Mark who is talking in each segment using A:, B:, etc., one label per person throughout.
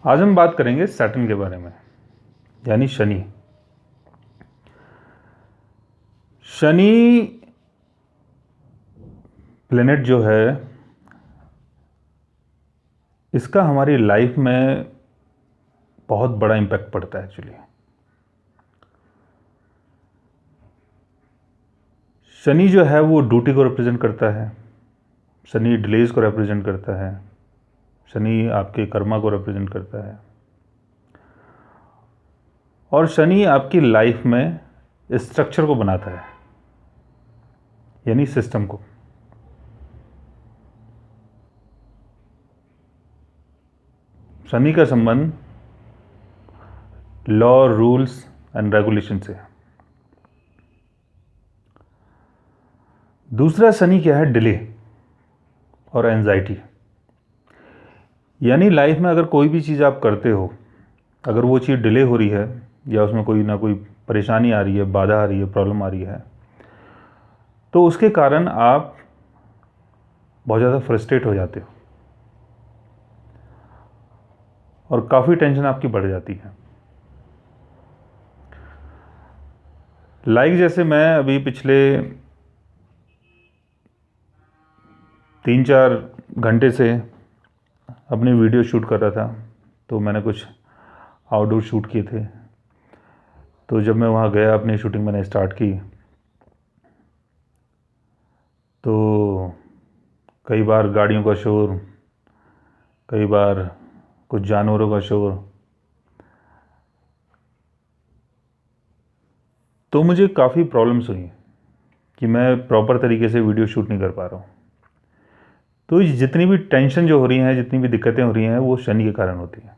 A: आज हम बात करेंगे सैटर्न के बारे में, यानी शनि। शनि प्लेनेट जो है, इसका हमारी लाइफ में बहुत बड़ा इम्पैक्ट पड़ता है। एक्चुअली शनि जो है वो ड्यूटी को रिप्रेजेंट करता है, शनि डिलेज को रिप्रेजेंट करता है, शनि आपके कर्मा को रिप्रेजेंट करता है, और शनि आपकी लाइफ में स्ट्रक्चर को बनाता है, यानी सिस्टम को। शनि का संबंध लॉ, रूल्स एंड रेगुलेशन से है। दूसरा शनि क्या है? डिले और एंजाइटी। यानी लाइफ में अगर कोई भी चीज़ आप करते हो, अगर वो चीज़ डिले हो रही है या उसमें कोई ना कोई परेशानी आ रही है, बाधा आ रही है, प्रॉब्लम आ रही है, तो उसके कारण आप बहुत ज़्यादा फ्रस्ट्रेट हो जाते हो और काफ़ी टेंशन आपकी बढ़ जाती है। जैसे मैं अभी पिछले 3-4 घंटे से अपनी वीडियो शूट कर रहा था, तो मैंने कुछ आउटडोर शूट किए थे। तो जब मैं वहाँ गया, अपनी शूटिंग मैंने स्टार्ट की, तो कई बार गाड़ियों का शोर, कई बार कुछ जानवरों का शोर, तो मुझे काफ़ी प्रॉब्लम्स हुई कि मैं प्रॉपर तरीके से वीडियो शूट नहीं कर पा रहा हूँ। तो जितनी भी टेंशन जो हो रही हैं, जितनी भी दिक्कतें हो रही हैं, वो शनि के कारण होती हैं।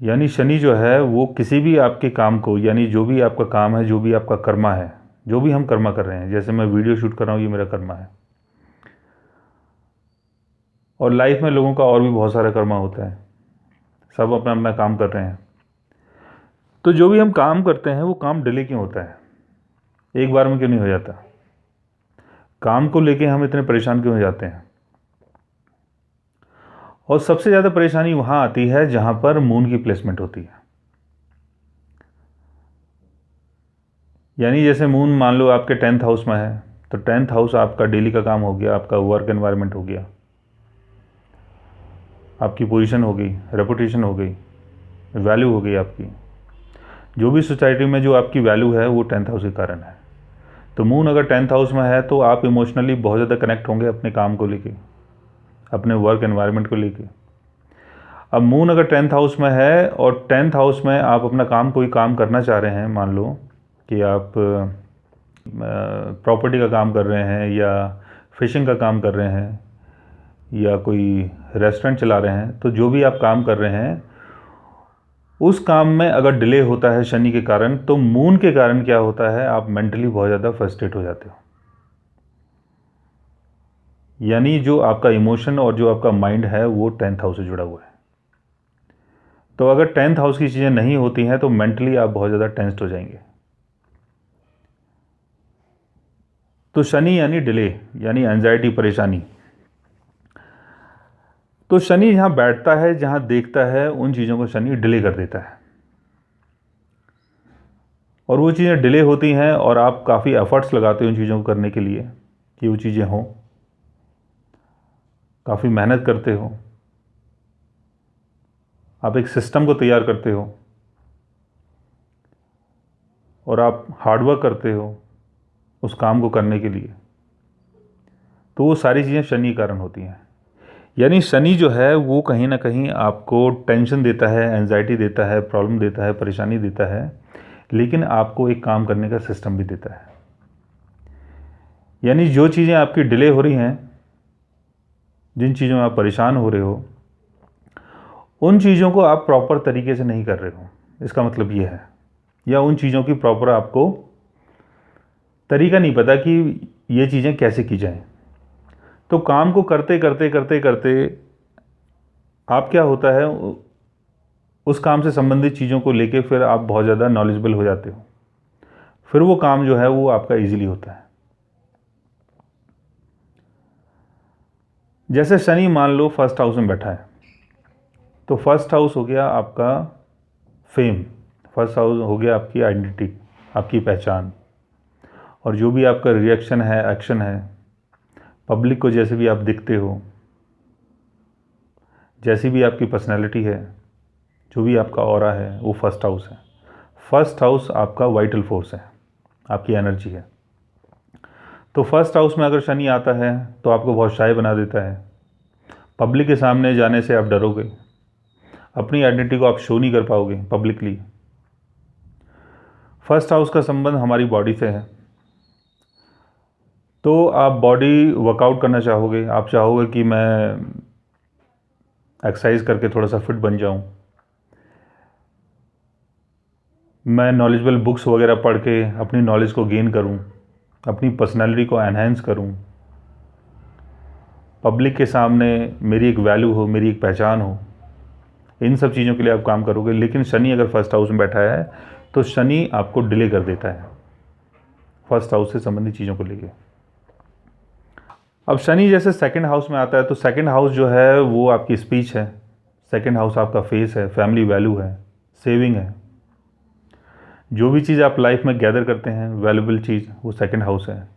A: यानी शनि जो है वो किसी भी आपके काम को, यानी जो भी आपका काम है, जो भी आपका कर्मा है, जो भी हम कर्मा कर रहे हैं, जैसे मैं वीडियो शूट कर रहा हूँ, ये मेरा कर्मा है। और लाइफ में लोगों का और भी बहुत सारा कर्मा होता है, सब अपना अपना काम कर रहे हैं। तो जो भी हम काम करते हैं वो काम डिले क्यों होता है, एक बार में क्यों नहीं हो जाता? काम को लेके हम इतने परेशान क्यों हो जाते हैं? और सबसे ज़्यादा परेशानी वहाँ आती है जहाँ पर मून की प्लेसमेंट होती है। यानी जैसे मून मान लो आपके 10th हाउस में है, तो 10th हाउस आपका डेली का काम हो गया, आपका वर्क एनवायरनमेंट हो गया, आपकी पोजीशन हो गई, रेपुटेशन हो गई, वैल्यू हो गई आपकी। जो भी सोसाइटी में जो आपकी वैल्यू है वो 10th हाउस के कारण है। तो मून अगर 10th हाउस में है तो आप इमोशनली बहुत ज़्यादा कनेक्ट होंगे अपने काम को लेके, अपने वर्क एनवायरनमेंट को लेके। अब मून अगर 10th हाउस में है और 10th हाउस में आप अपना काम, कोई काम करना चाह रहे हैं, मान लो कि आप प्रॉपर्टी का काम कर रहे हैं, या फिशिंग का काम कर रहे हैं, या कोई रेस्टोरेंट चला रहे हैं, तो जो भी आप काम कर रहे हैं उस काम में अगर डिले होता है शनि के कारण, तो मून के कारण क्या होता है, आप मेंटली बहुत ज़्यादा फ्रस्ट्रेट हो जाते हो। यानी जो आपका इमोशन और जो आपका माइंड है वो 10th हाउस से जुड़ा हुआ है। तो अगर 10th हाउस की चीज़ें नहीं होती हैं तो मेंटली आप बहुत ज़्यादा टेंस्ड हो जाएंगे। तो शनि यानी डिले, यानी एंजाइटी, परेशानी। तो शनि जहाँ बैठता है, जहाँ देखता है, उन चीज़ों को शनि डिले कर देता है, और वो चीज़ें डिले होती हैं और आप काफ़ी एफर्ट्स लगाते हो उन चीज़ों को करने के लिए कि वो चीज़ें हों, काफ़ी मेहनत करते हो, आप एक सिस्टम को तैयार करते हो और आप हार्डवर्क करते हो उस काम को करने के लिए। तो वो सारी चीज़ें शनि के कारण होती हैं। यानी शनि जो है वो कहीं ना कहीं आपको टेंशन देता है, एंजाइटी देता है, प्रॉब्लम देता है, परेशानी देता है, लेकिन आपको एक काम करने का सिस्टम भी देता है। यानी जो चीज़ें आपकी डिले हो रही हैं, जिन चीज़ों में आप परेशान हो रहे हो, उन चीज़ों को आप प्रॉपर तरीके से नहीं कर रहे हो, इसका मतलब ये है। या उन चीज़ों की प्रॉपर आपको तरीका नहीं पता कि ये चीज़ें कैसे की जाएं। तो काम को करते करते करते करते आप, क्या होता है, उस काम से संबंधित चीज़ों को लेके फिर आप बहुत ज़्यादा नॉलेजेबल हो जाते हो, फिर वो काम जो है वो आपका ईजिली होता है। जैसे शनि मान लो फर्स्ट हाउस में बैठा है, तो फर्स्ट हाउस हो गया आपका फेम, फर्स्ट हाउस हो गया आपकी आइडेंटिटी, आपकी पहचान, और जो भी आपका रिएक्शन है, एक्शन है, पब्लिक को जैसे भी आप दिखते हो, जैसी भी आपकी पर्सनैलिटी है, जो भी आपका ऑरा है, वो फर्स्ट हाउस है। फर्स्ट हाउस आपका वाइटल फोर्स है, आपकी एनर्जी है। तो फर्स्ट हाउस में अगर शनि आता है तो आपको बहुत शाय बना देता है। पब्लिक के सामने जाने से आप डरोगे, अपनी आइडेंटिटी को आप शो नहीं कर पाओगे पब्लिकली। फर्स्ट हाउस का संबंध हमारी बॉडी से है, तो आप बॉडी वर्कआउट करना चाहोगे, आप चाहोगे कि मैं एक्सरसाइज करके थोड़ा सा फिट बन जाऊं, मैं नॉलेजेबल बुक्स वगैरह पढ़ के अपनी नॉलेज को गेन करूं, अपनी पर्सनालिटी को एनहेंस करूं, पब्लिक के सामने मेरी एक वैल्यू हो, मेरी एक पहचान हो, इन सब चीज़ों के लिए आप काम करोगे। लेकिन शनि अगर फर्स्ट हाउस में बैठा है तो शनि आपको डिले कर देता है फर्स्ट हाउस से संबंधित चीज़ों को लेके। अब शनि जैसे सेकंड हाउस में आता है तो सेकंड हाउस जो है वो आपकी स्पीच है, सेकंड हाउस आपका फेस है, फैमिली वैल्यू है, सेविंग है। जो भी चीज़ आप लाइफ में गैदर करते हैं वैल्यूबल चीज़, वो सेकंड हाउस है।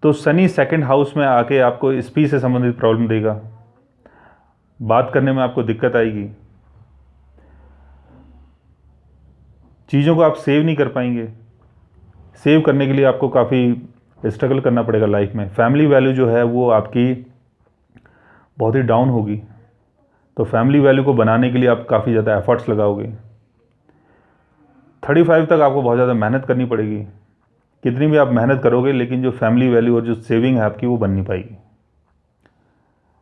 A: तो शनि सेकंड हाउस में आके आपको स्पीच से संबंधित प्रॉब्लम देगा, बात करने में आपको दिक्कत आएगी, चीज़ों को आप सेव नहीं कर पाएंगे, सेव करने के लिए आपको काफ़ी स्ट्रगल करना पड़ेगा लाइफ में। फैमिली वैल्यू जो है वो आपकी बहुत ही डाउन होगी, तो फैमिली वैल्यू को बनाने के लिए आप काफ़ी ज़्यादा एफर्ट्स लगाओगे। 35 तक आपको बहुत ज़्यादा मेहनत करनी पड़ेगी, कितनी भी आप मेहनत करोगे लेकिन जो फैमिली वैल्यू और जो सेविंग है आपकी वो बन नहीं पाएगी।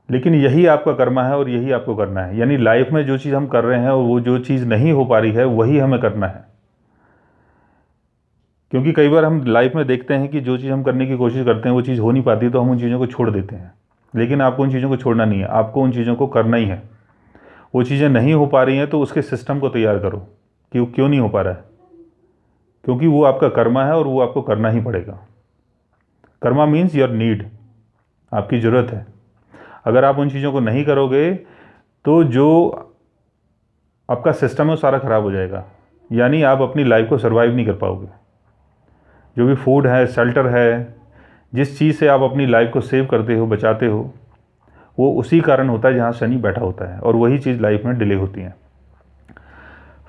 A: लेकिन यही आपका कर्मा है और यही आपको करना है, यानी लाइफ में जो चीज़ हम कर रहे हैं और वो जो चीज़ नहीं हो पा रही है वही हमें करना है। क्योंकि कई बार हम लाइफ में देखते हैं कि जो चीज़ हम करने की कोशिश करते हैं वो चीज़ हो नहीं पाती, तो हम उन चीज़ों को छोड़ देते हैं। लेकिन आपको उन चीज़ों को छोड़ना नहीं है, आपको उन चीज़ों को करना ही है। वो चीज़ें नहीं हो पा रही हैं तो उसके सिस्टम को तैयार करो कि वो क्यों नहीं हो पा रहा है, क्योंकि वो आपका कर्मा है और वो आपको करना ही पड़ेगा। कर्मा मीन्स योर नीड, आपकी ज़रूरत है। अगर आप उन चीज़ों को नहीं करोगे तो जो आपका सिस्टम है वो सारा ख़राब हो जाएगा, यानी आप अपनी लाइफ को सर्वाइव नहीं कर पाओगे। जो भी फूड है, शेल्टर है, जिस चीज़ से आप अपनी लाइफ को सेव करते हो, बचाते हो, वो उसी कारण होता है जहाँ शनि बैठा होता है, और वही चीज़ लाइफ में डिले होती है।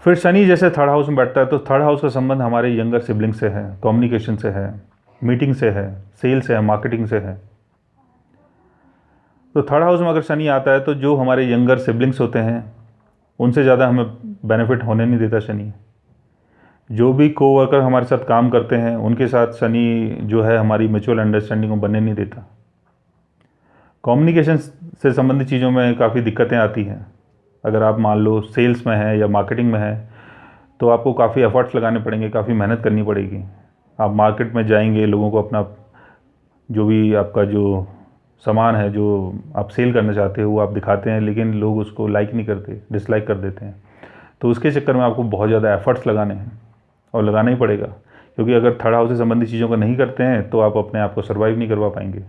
A: फिर शनि जैसे थर्ड हाउस में बैठता है तो थर्ड हाउस का संबंध हमारे यंगर सिबलिंग से है, कम्युनिकेशन से है, मीटिंग से है, सेल से है, मार्केटिंग से है। तो थर्ड हाउस में अगर शनि आता है तो जो हमारे यंगर सिबलिंग्स होते हैं उनसे ज़्यादा हमें बेनिफिट होने नहीं देता शनि। जो भी कोवर्कर हमारे साथ काम करते हैं उनके साथ शनि जो है हमारी म्यूचुअल अंडरस्टैंडिंग को बनने नहीं देता। कम्युनिकेशन से संबंधित चीज़ों में काफ़ी दिक्कतें आती हैं। अगर आप मान लो सेल्स में है या मार्केटिंग में है तो आपको काफ़ी एफर्ट्स लगाने पड़ेंगे, काफ़ी मेहनत करनी पड़ेगी। आप मार्केट में जाएंगे, लोगों को अपना जो भी आपका जो सामान है जो आप सेल करना चाहते हो वो आप दिखाते हैं, लेकिन लोग उसको लाइक नहीं करते, डिसलाइक कर देते हैं। तो उसके चक्कर में आपको बहुत ज़्यादा एफर्ट्स लगाने हैं और लगाना ही पड़ेगा, क्योंकि अगर थर्ड हाउस से संबंधित चीज़ों को नहीं करते हैं तो आप अपने आप को सर्वाइव नहीं करवा पाएंगे,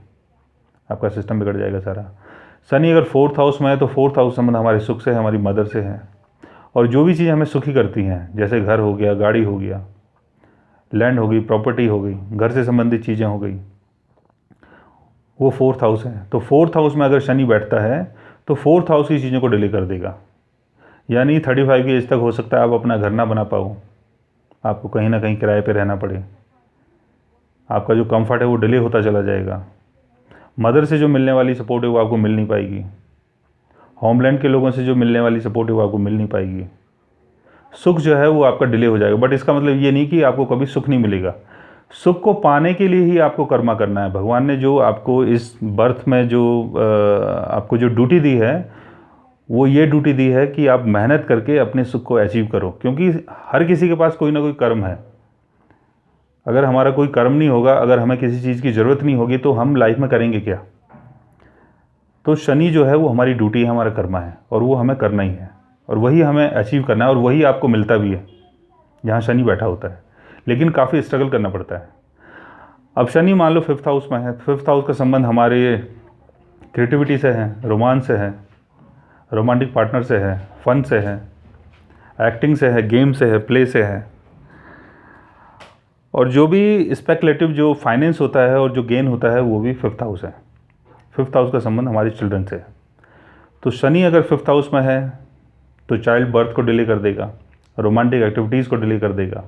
A: आपका सिस्टम बिगड़ जाएगा सारा। शनि अगर फोर्थ हाउस में है तो फोर्थ हाउस संबंध हमारे सुख से है, हमारी मदर से है, और जो भी चीज़ हमें सुखी करती हैं जैसे घर हो गया, गाड़ी हो गया, लैंड हो गई, प्रॉपर्टी हो गई, घर से संबंधित चीज़ें हो गई, वो फोर्थ हाउस है। तो फोर्थ हाउस में अगर शनि बैठता है तो फोर्थ हाउस की चीज़ों को डिले कर देगा, यानी 35 की एज तक हो सकता है आप अपना घर ना बना पाओ, आपको कहीं ना कहीं किराए पे रहना पड़े, आपका जो कंफर्ट है वो डिले होता चला जाएगा। मदर से जो मिलने वाली सपोर्ट है वो आपको मिल नहीं पाएगी, होमलैंड के लोगों से जो मिलने वाली सपोर्ट है वो आपको मिल नहीं पाएगी। सुख जो है वो आपका डिले हो जाएगा, बट इसका मतलब ये नहीं कि आपको कभी सुख नहीं मिलेगा। सुख को पाने के लिए ही आपको कर्मा करना है। भगवान ने जो आपको इस बर्थ में जो आपको जो ड्यूटी दी है वो ये ड्यूटी दी है कि आप मेहनत करके अपने सुख को अचीव करो, क्योंकि हर किसी के पास कोई ना कोई कर्म है। अगर हमारा कोई कर्म नहीं होगा, अगर हमें किसी चीज़ की ज़रूरत नहीं होगी तो हम लाइफ में करेंगे क्या। तो शनि जो है वो हमारी ड्यूटी है, हमारा कर्मा है, और वो हमें करना ही है, और वही हमें अचीव करना है, और वही आपको मिलता भी है जहाँ शनि बैठा होता है, लेकिन काफ़ी स्ट्रगल करना पड़ता है। अब शनि मान लो फिफ्थ हाउस में है, फिफ्थ हाउस का संबंध हमारे क्रिएटिविटी से है, रोमांस से है। रोमांटिक पार्टनर से है, फन से है, एक्टिंग से है, गेम से है, प्ले से है। और जो भी स्पेकुलेटिव जो फाइनेंस होता है और जो गेन होता है वो भी 5th हाउस है। 5th हाउस का संबंध हमारे चिल्ड्रन से है। तो शनि अगर 5th हाउस में है तो चाइल्ड बर्थ को डिले कर देगा, रोमांटिक एक्टिविटीज़ को डिले कर देगा।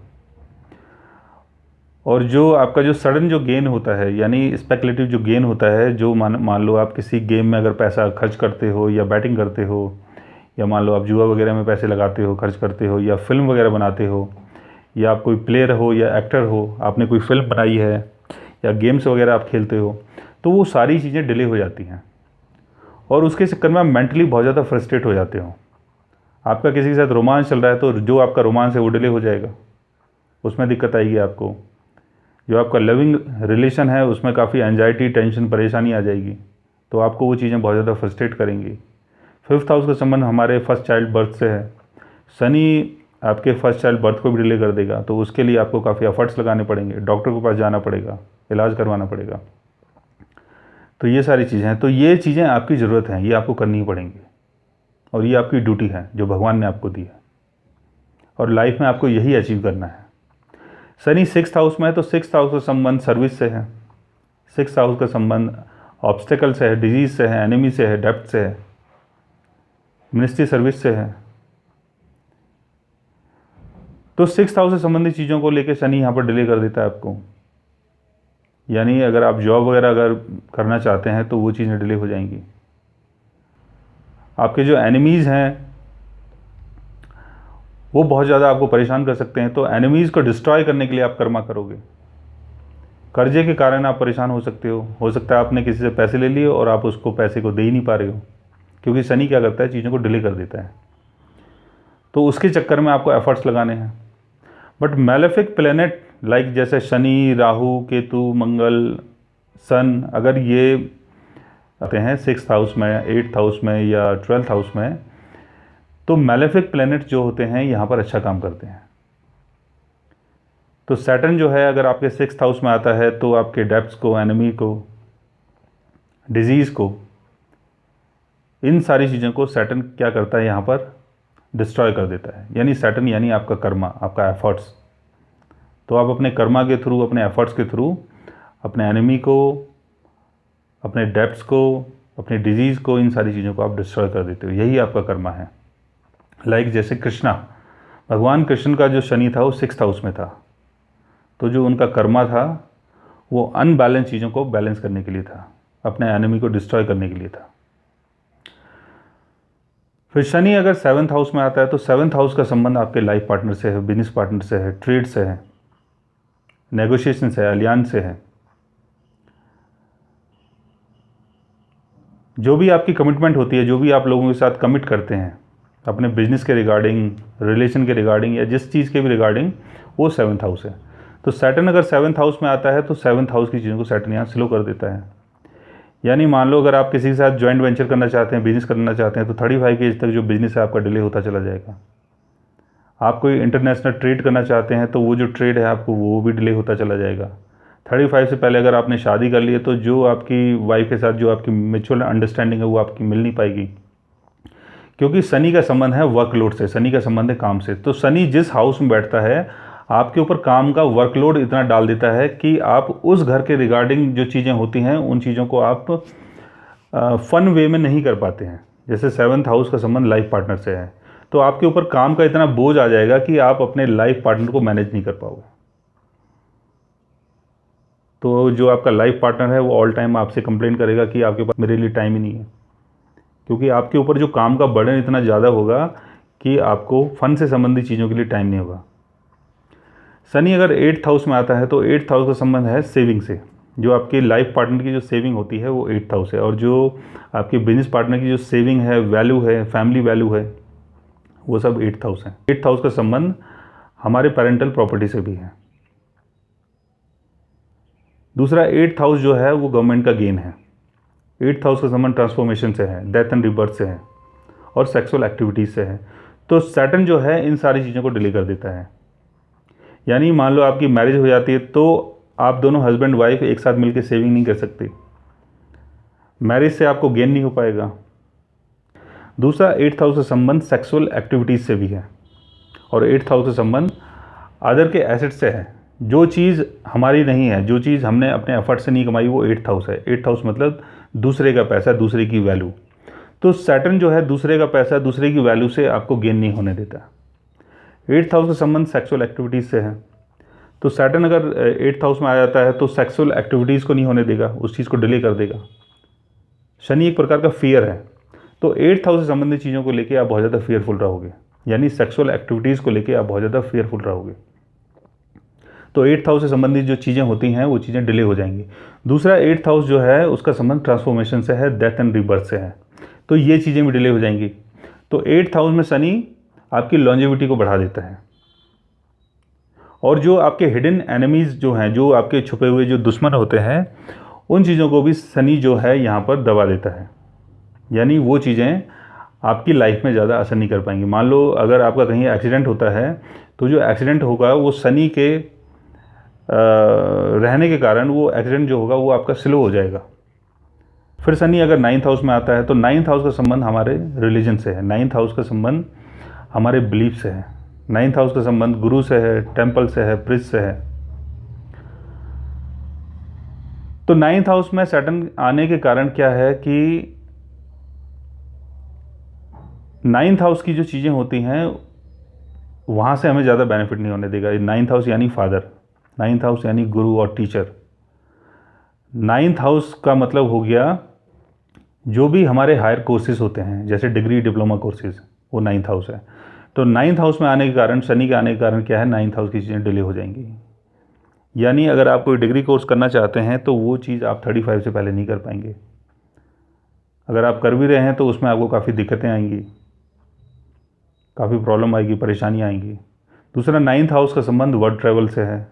A: और जो आपका जो सडन जो गेन होता है, यानी स्पेकुलेटिव जो गेन होता है, जो मान लो आप किसी गेम में अगर पैसा खर्च करते हो या बैटिंग करते हो, या मान लो आप जुआ वगैरह में पैसे लगाते हो, खर्च करते हो, या फिल्म वगैरह बनाते हो, या आप कोई प्लेयर हो या एक्टर हो, आपने कोई फिल्म बनाई है, या गेम्स वगैरह आप खेलते हो, तो वो सारी चीज़ें डिले हो जाती हैं। और उसके चक्कर में आप मेंटली बहुत ज़्यादा फ्रस्ट्रेट हो जाते हो। आपका किसी के साथ रोमांस चल रहा है तो जो आपका रोमांस है वो डिले हो जाएगा, उसमें दिक्कत आएगी आपको। जो आपका लविंग रिलेशन है उसमें काफ़ी एंजाइटी, टेंशन, परेशानी आ जाएगी, तो आपको वो चीज़ें बहुत ज़्यादा फ्रस्ट्रेट करेंगी। 5th हाउस का संबंध हमारे फर्स्ट चाइल्ड बर्थ से है। शनि आपके फर्स्ट चाइल्ड बर्थ को भी डिले कर देगा, तो उसके लिए आपको काफ़ी एफर्ट्स लगाने पड़ेंगे, डॉक्टर के पास जाना पड़ेगा, इलाज करवाना पड़ेगा। तो ये सारी चीज़ें हैं। तो ये चीज़ें आपकी ज़रूरत हैं, ये आपको करनी पड़ेंगी, और ये आपकी ड्यूटी है जो भगवान ने आपको दी है, और लाइफ में आपको यही अचीव करना है। शनि 6th हाउस में है तो 6th हाउस का संबंध सर्विस से है। 6th हाउस का संबंध ऑब्स्टिकल से है, डिजीज से है, एनिमी से है, डेप्थ से है, मिनिस्ट्री सर्विस से है। तो 6th हाउस से संबंधित चीज़ों को लेकर शनि यहाँ पर डिले कर देता है आपको। यानी अगर आप जॉब वगैरह अगर करना चाहते हैं तो वो चीज़ें डिले हो जाएंगी। आपके जो एनिमीज़ हैं वो बहुत ज़्यादा आपको परेशान कर सकते हैं, तो एनिमीज़ को डिस्ट्रॉय करने के लिए आप कर्मा करोगे। कर्जे के कारण आप परेशान हो सकते हो सकता है आपने किसी से पैसे ले लिए और आप उसको पैसे को दे ही नहीं पा रहे हो, क्योंकि शनि क्या करता है, चीज़ों को डिले कर देता है। तो उसके चक्कर में आपको एफर्ट्स लगाने हैं। बट मैलेफिक प्लेनेट लाइक जैसे शनि, राहु, केतु, मंगल, सन, अगर ये आते हैं 6th हाउस में, 8th हाउस में या 12th हाउस में, तो मैलेफिक प्लेनेट जो होते हैं यहाँ पर अच्छा काम करते हैं। तो सैटर्न जो है अगर आपके 6th हाउस में आता है तो आपके डेप्थ्स को, एनिमी को, डिजीज़ को, इन सारी चीज़ों को सैटर्न क्या करता है यहाँ पर, डिस्ट्रॉय कर देता है। यानी सैटर्न यानी आपका कर्मा, आपका एफर्ट्स। तो आप अपने कर्मा के थ्रू, अपने एफर्ट्स के थ्रू अपने एनिमी को, अपने डेप्थ्स को, अपने डिजीज़ को, इन सारी चीज़ों को आप डिस्ट्रॉय कर देते हो। यही आपका कर्मा है। लाइक जैसे कृष्णा, भगवान कृष्ण का जो शनि था वो 6th हाउस में था, तो जो उनका कर्मा था वो अनबैलेंस चीज़ों को बैलेंस करने के लिए था, अपने एनिमी को डिस्ट्रॉय करने के लिए था। फिर शनि अगर 7th हाउस में आता है तो 7th हाउस का संबंध आपके लाइफ पार्टनर से है, बिजनेस पार्टनर से है, ट्रेड से है, नेगोशिएशन से है, अलियांस से है। जो भी आपकी कमिटमेंट होती है, जो भी आप लोगों के साथ कमिट करते हैं अपने बिजनेस के रिगार्डिंग, रिलेशन के रिगार्डिंग, या जिस चीज़ के भी रिगार्डिंग, वो 7th हाउस है। तो सैटर्न अगर 7th हाउस में आता है तो 7th हाउस की चीज़ों को सैटर्न यहाँ स्लो कर देता है। यानी मान लो अगर आप किसी के साथ जॉइंट वेंचर करना चाहते हैं, बिजनेस करना चाहते हैं, तो 35 की एज तक जो बिजनेस है आपका डिले होता चला जाएगा। आप कोई इंटरनेशनल ट्रेड करना चाहते हैं तो वो जो ट्रेड है आपको वो भी डिले होता चला जाएगा। 35 से पहले अगर आपने शादी कर ली है तो जो आपकी वाइफ के साथ जो आपकी म्यूचुअल अंडरस्टैंडिंग है वो आपकी मिल नहीं पाएगी, क्योंकि शनि का संबंध है वर्कलोड से, शनि का संबंध है काम से। तो शनि जिस हाउस में बैठता है आपके ऊपर काम का वर्कलोड इतना डाल देता है कि आप उस घर के रिगार्डिंग जो चीज़ें होती हैं उन चीज़ों को आप फन वे में नहीं कर पाते हैं। जैसे 7th हाउस का संबंध लाइफ पार्टनर से है, तो आपके ऊपर काम का इतना बोझ आ जाएगा कि आप अपने लाइफ पार्टनर को मैनेज नहीं कर पाओगे। तो जो आपका लाइफ पार्टनर है वो ऑल टाइम आपसे कंप्लेन करेगा कि आपके पास मेरे लिए टाइम ही नहीं है, क्योंकि आपके ऊपर जो काम का बर्डन इतना ज़्यादा होगा कि आपको फन से संबंधित चीज़ों के लिए टाइम नहीं होगा। शनि अगर 8th हाउस में आता है तो 8th हाउस का संबंध है सेविंग से। जो आपकी लाइफ पार्टनर की जो सेविंग होती है वो 8th हाउस है, और जो आपके बिजनेस पार्टनर की जो सेविंग है, वैल्यू है, फैमिली वैल्यू है, वो सब 8th हाउस है। 8th हाउस का संबंध हमारे पेरेंटल प्रॉपर्टी से भी है। दूसरा 8th हाउस जो है वो गवर्नमेंट का गेन है। 8th हाउस का संबंध ट्रांसफॉर्मेशन से है, डेथ एंड रिबर्थ से है, और सेक्सुअल एक्टिविटीज़ से है। तो सैटर्न जो है इन सारी चीज़ों को डिले कर देता है। यानी मान लो आपकी मैरिज हो जाती है तो आप दोनों हस्बैंड वाइफ एक साथ मिलकर सेविंग नहीं कर सकते, मैरिज से आपको गेन नहीं हो पाएगा। दूसरा 8th हाउस का संबंध सेक्सुअल एक्टिविटीज़ से भी है, और 8th हाउस का संबंध अदर के एसेट से है। जो चीज़ हमारी नहीं है, जो चीज़ हमने अपने एफर्ट से नहीं कमाई, वो 8th हाउस है। 8th हाउस मतलब दूसरे का पैसा, दूसरे की वैल्यू। तो सैटर्न जो है दूसरे का पैसा, दूसरे की वैल्यू से आपको गेन नहीं होने देता। 8th हाउस का संबंध सेक्सुअल एक्टिविटीज़ से है, तो सैटर्न अगर 8th हाउस में आ जाता है तो सेक्सुअल एक्टिविटीज़ को नहीं होने देगा, उस चीज़ को डिले कर देगा। शनि एक प्रकार का फियर है, तो 8th हाउस से संबंधित चीज़ों को लेके आप बहुत ज़्यादा फियरफुल रहोगे, यानी सेक्सुअल एक्टिविटीज़ को लेके आप बहुत ज़्यादा फियरफुल रहोगे। तो 8th हाउस से संबंधित जो चीज़ें होती हैं वो चीज़ें डिले हो जाएंगी। दूसरा 8th हाउस जो है उसका संबंध ट्रांसफॉर्मेशन से है, डेथ एंड रीबर्थ से है, तो ये चीज़ें भी डिले हो जाएंगी। तो 8th हाउस में शनि आपकी लॉन्जेविटी को बढ़ा देता है, और जो आपके हिडन एनिमीज़ जो हैं, जो आपके छुपे हुए जो दुश्मन होते हैं, उन चीज़ों को भी शनि जो है यहाँ पर दबा देता है, यानी वो चीज़ें आपकी लाइफ में ज़्यादा असर नहीं कर पाएंगी। मान लो अगर आपका कहीं एक्सीडेंट होता है, तो जो एक्सीडेंट होगा वो शनि के रहने के कारण वो एक्सीडेंट जो होगा वो आपका स्लो हो जाएगा। फिर शनि अगर 9th हाउस में आता है, तो 9th हाउस का संबंध हमारे रिलीजन से है, 9th हाउस का संबंध हमारे बिलीफ से है, 9th हाउस का संबंध गुरु से है, टेम्पल से है, प्रिस्ट से है। तो 9th हाउस में सैटर्न आने के कारण क्या है कि 9th हाउस की जो चीज़ें होती हैं वहाँ से हमें ज़्यादा बेनिफिट नहीं होने देगा। 9th हाउस यानी फादर, 9th हाउस यानी गुरु और टीचर। 9th हाउस का मतलब हो गया जो भी हमारे हायर कोर्सेज होते हैं, जैसे डिग्री डिप्लोमा कोर्सेज, वो 9th हाउस है। तो 9th हाउस में आने के कारण, शनि के आने के कारण क्या है, 9th हाउस की चीज़ें डिले हो जाएंगी। यानी अगर आप कोई डिग्री कोर्स करना चाहते हैं तो वो चीज़ आप 35 से पहले नहीं कर पाएंगे। अगर आप कर भी रहे हैं तो उसमें आपको काफ़ी दिक्कतें आएंगी, काफ़ी प्रॉब्लम आएगी, परेशानी आएंगी। दूसरा 9th हाउस का संबंध वर्ड ट्रैवल से है,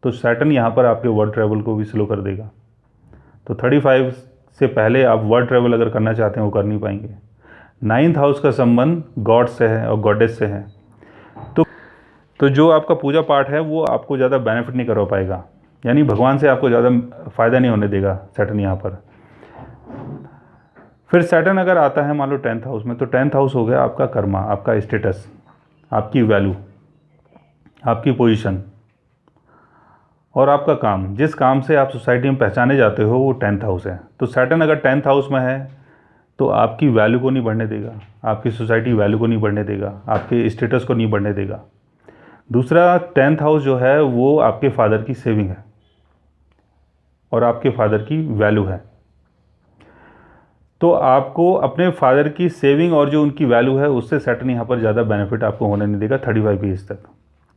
A: तो सैटर्न यहाँ पर आपके वर्ड ट्रैवल को भी स्लो कर देगा। तो 35 से पहले आप वर्ड ट्रैवल अगर करना चाहते हैं वो कर नहीं पाएंगे। 9th हाउस का संबंध गॉड से है और गॉडेस से है, तो जो आपका पूजा पाठ है वो आपको ज़्यादा बेनिफिट नहीं करवा पाएगा, यानी भगवान से आपको ज़्यादा फ़ायदा नहीं होने देगा सैटर्न यहाँ पर। फिर सैटर्न अगर आता है मान लो 10th हाउस में, तो 10th हाउस हो गया आपका कर्मा, आपका स्टेटस, आपकी वैल्यू, आपकी पोजीशन और आपका काम। जिस काम से आप सोसाइटी में पहचाने जाते हो वो 10th हाउस है। तो सैटर्न अगर 10th हाउस में है तो आपकी वैल्यू को नहीं बढ़ने देगा, आपकी सोसाइटी वैल्यू को नहीं बढ़ने देगा, आपके स्टेटस को नहीं बढ़ने देगा। दूसरा 10th हाउस जो है वो आपके फादर की सेविंग है और आपके फादर की वैल्यू है। तो आपको अपने फादर की सेविंग और जो उनकी वैल्यू है उससे सैटर्न यहाँ पर ज़्यादा बेनिफिट आपको होने नहीं देगा 35 एज तक।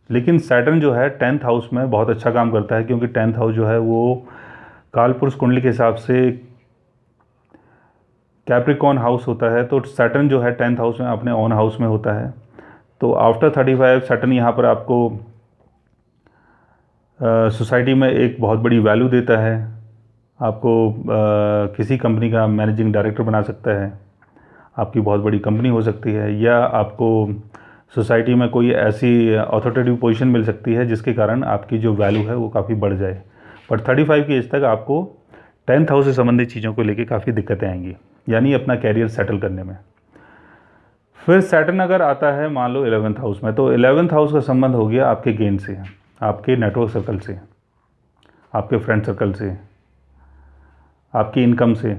A: लेकिन सैटर्न जो है 10th हाउस में बहुत अच्छा काम करता है, क्योंकि 10th हाउस जो है वो कालपुरुष कुंडली के हिसाब से कैप्रिकॉर्न हाउस होता है। तो सैटर्न जो है 10th हाउस में अपने ओन हाउस में होता है। तो आफ्टर 35 सैटर्न यहाँ पर आपको सोसाइटी में एक बहुत बड़ी वैल्यू देता है, आपको किसी कंपनी का मैनेजिंग डायरेक्टर बना सकता है, आपकी बहुत बड़ी कंपनी हो सकती है, या आपको सोसाइटी में कोई ऐसी अथॉरिटेटिव पोजीशन मिल सकती है जिसके कारण आपकी जो वैल्यू है वो काफ़ी बढ़ जाए। पर 35 की एज तक आपको 10th हाउस से संबंधित चीज़ों को लेके काफ़ी दिक्कतें आएंगी, यानी अपना कैरियर सेटल करने में। फिर सैटर्न अगर आता है मान लो 11th हाउस में, तो 11th हाउस का संबंध हो गया आपके गेन से, आपके नेटवर्क सर्कल से, आपके फ्रेंड सर्कल से, आपकी इनकम से,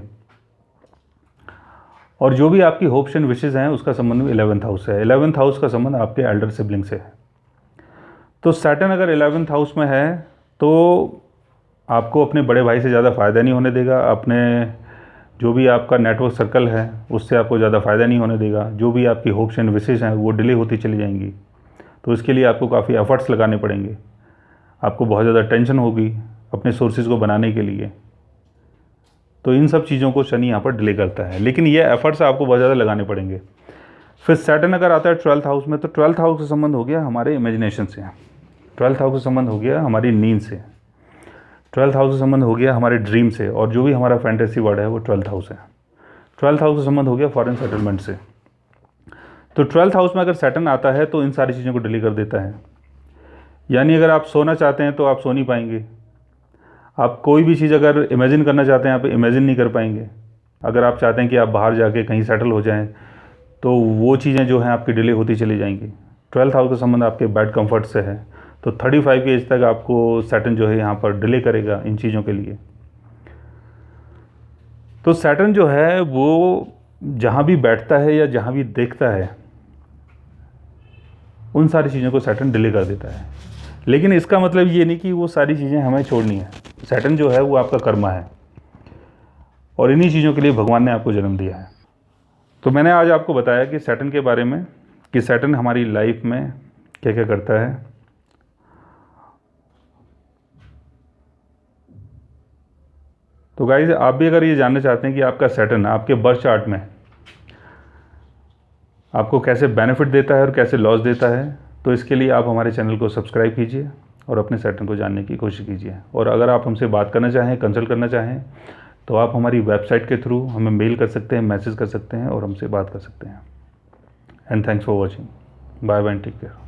A: और जो भी आपकी होप्स एंड विशेज़ हैं उसका संबंध भी 11th हाउस से है। 11th हाउस का संबंध आपके एल्डर सिबलिंग से है। तो सैटर्न अगर 11th हाउस में है तो आपको अपने बड़े भाई से ज़्यादा फ़ायदा नहीं होने देगा, अपने जो भी आपका नेटवर्क सर्कल है उससे आपको ज़्यादा फ़ायदा नहीं होने देगा, जो भी आपकी होप्स एंड विशेज़ हैं वो डिले होती चली जाएंगी। तो इसके लिए आपको काफ़ी एफर्ट्स लगाने पड़ेंगे, आपको बहुत ज़्यादा टेंशन होगी अपने सोर्सेज को बनाने के लिए। तो इन सब चीज़ों को शनि यहाँ पर डिले करता है, लेकिन ये एफर्ट्स आपको बहुत ज़्यादा लगाने पड़ेंगे। फिर सैटर्न अगर आता है 12th हाउस में, तो 12th हाउस का संबंध हो गया हमारे इमेजिनेशन से, 12th हाउस का संबंध हो गया हमारी नींद से, 12th हाउस का संबंध हो गया हमारे ड्रीम से, और जो भी हमारा फैंटेसी वर्ड है वो 12th हाउस है। 12th हाउस का संबंध हो गया फॉरेन सेटलमेंट से। तो 12th हाउस में अगर सैटर्न आता है तो इन सारी चीज़ों को डिले कर देता है, यानी अगर आप सोना चाहते हैं तो आप सो नहीं पाएंगे, आप कोई भी चीज़ अगर इमेजिन करना चाहते हैं आप इमेजिन नहीं कर पाएंगे। अगर आप चाहते हैं कि आप बाहर जाके कहीं सेटल हो जाएं तो वो चीज़ें जो हैं आपकी डिले होती चली जाएंगी। 12th हाउस का संबंध आपके बैड कंफर्ट से है, तो 35 की एज तक आपको सैटर्न जो है यहाँ पर डिले करेगा इन चीज़ों के लिए। तो सैटर्न जो है वो जहाँ भी बैठता है या जहाँ भी देखता है उन सारी चीज़ों को सैटर्न डिले कर देता है। लेकिन इसका मतलब ये नहीं कि वो सारी चीज़ें हमें छोड़नी है। सैटर्न जो है वो आपका कर्मा है और इन्हीं चीज़ों के लिए भगवान ने आपको जन्म दिया है। तो मैंने आज आपको बताया कि सैटर्न के बारे में, कि सैटर्न हमारी लाइफ में क्या क्या करता है। तो गाइस, आप भी अगर ये जानना चाहते हैं कि आपका सैटर्न आपके बर्थ चार्ट में आपको कैसे बेनिफिट देता है और कैसे लॉस देता है, तो इसके लिए आप हमारे चैनल को सब्सक्राइब कीजिए और अपने सैटर्न को जानने की कोशिश कीजिए। और अगर आप हमसे बात करना चाहें, कंसल्ट करना चाहें, तो आप हमारी वेबसाइट के थ्रू हमें मेल कर सकते हैं, मैसेज कर सकते हैं और हमसे बात कर सकते हैं। And thanks for watching. Bye bye, take care.